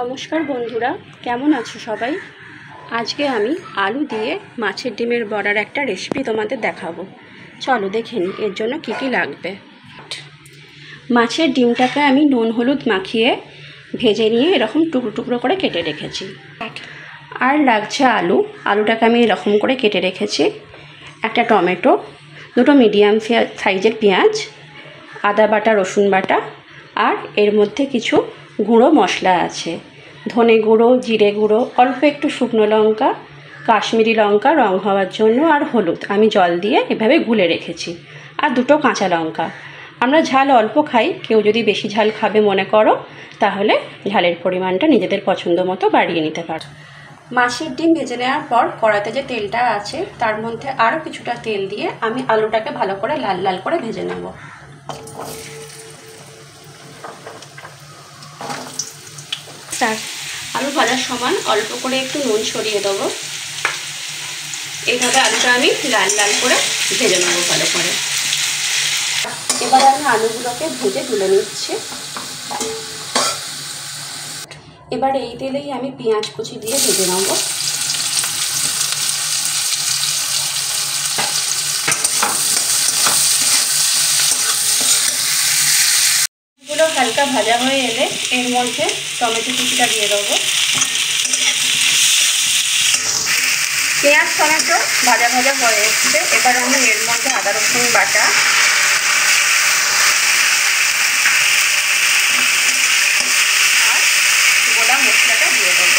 নমস্কার বন্ধুরা, কেমন আছো সবাই? আজকে আমি আলু দিয়ে মাছের ডিমের বড়ার একটা রেসিপি তোমাদের দেখাবো। চলো দেখে নিই এর জন্য কী কী লাগবে। মাছের ডিমটাকে আমি নুন হলুদ মাখিয়ে ভেজে নিয়ে এরকম টুকরো টুকরো করে কেটে রেখেছি। আর লাগছে আলুটাকে আমি এরকম করে কেটে রেখেছি, একটা টমেটো, দুটো মিডিয়াম সাইজের পেঁয়াজ, আদা বাটা রসুন বাটা, আর এর মধ্যে কিছু গুঁড়ো মশলা আছে, ধনে গুঁড়ো, জিরে গুঁড়ো, অল্প একটু শুকনো লঙ্কা, কাশ্মীরি লঙ্কা রং হওয়ার জন্য, আর হলুদ আমি জল দিয়ে এভাবে গুলে রেখেছি, আর দুটো কাঁচা লঙ্কা। আমরা ঝাল অল্প খাই, কেউ যদি বেশি ঝাল খাবে মনে করো তাহলে ঝালের পরিমাণটা নিজেদের পছন্দ মতো বাড়িয়ে নিতে পারো। মাছের ডিম ভেজে নেওয়ার পর কড়াতে যে তেলটা আছে তার মধ্যে আরও কিছুটা তেল দিয়ে আমি আলুটাকে ভালো করে লাল লাল করে ভেজে নেব। আলু ভাজার সময় অল্প করে একটু নুন ছড়িয়ে দেবো। এইভাবে আলুটা আমি লাল লাল করে ভেজে নেবো ভালো করে। এবার আমি আলুগুলোকে ভেজে তুলে নিচ্ছি। এবার এই তেলেই আমি পেঁয়াজ কুচি দিয়ে ভেজে নেব। এগুলো হালকা ভাজা হয়ে এলে এর মধ্যে টমেটো কুচিটা দিয়ে দেবো। পেঁয়াজ টমেটো ভাজা ভাজা হয়ে এসছে, এবার আমি এর মধ্যে আদা রসুন বাটা, আর গোটা মশলাটা দিয়ে দেবো।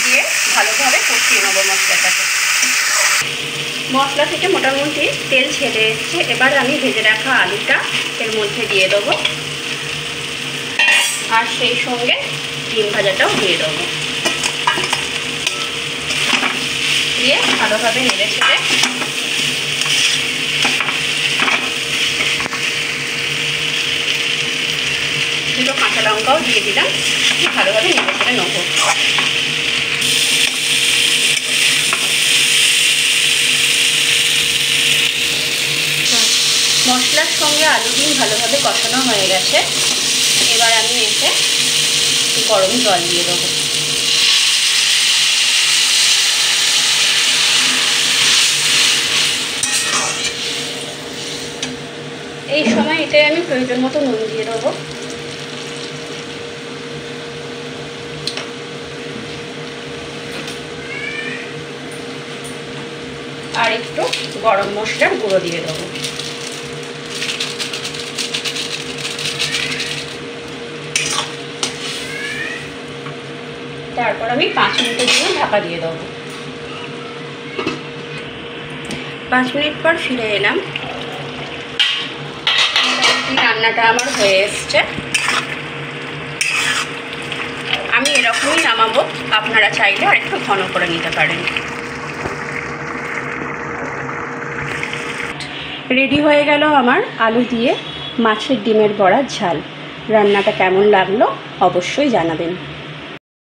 দিয়ে ভালোভাবে কষিয়ে নেবো মশলাটাকে। মশলা থেকে মোটামুটি তেল ছেড়ে এসছে, এবার আমি ভেজে রাখা আলুটা এর মধ্যে দিয়ে দেবো, আর সেই সঙ্গে ডিম ভাজাটাও দিয়ে দেবো। দিয়ে ভালোভাবে নেড়ে ছেড়ে দুটো কাঁচা লঙ্কাও দিয়ে দিলাম, ভালোভাবে নেড়ে ছেড়ে নেবো। মশলার সঙ্গে আলু ডিম ভালোভাবে কষানো হয়ে গেছে, এবার আমি এতে গরম জল দিয়ে দেবো। এই সময় এতে আমি প্রয়োজন মতো নুন দিয়ে দেবো। আর একটু গরম মশলার গুঁড়ো দিয়ে দেবো। তারপর আমি 5 মিনিটের জন্য ঢাকা দিয়ে দেবো। 5 মিনিট পর ফিরে এলাম। রান্নাটা আমার হয়ে এসছে। আমি এরকমই নামাবো, আপনারা চাইলে আর একটু ঘন করে নিতে পারেন। রেডি হয়ে গেল আমার আলু দিয়ে মাছের ডিমের বড়ার ঝাল। রান্নাটা কেমন লাগলো অবশ্যই জানাবেন।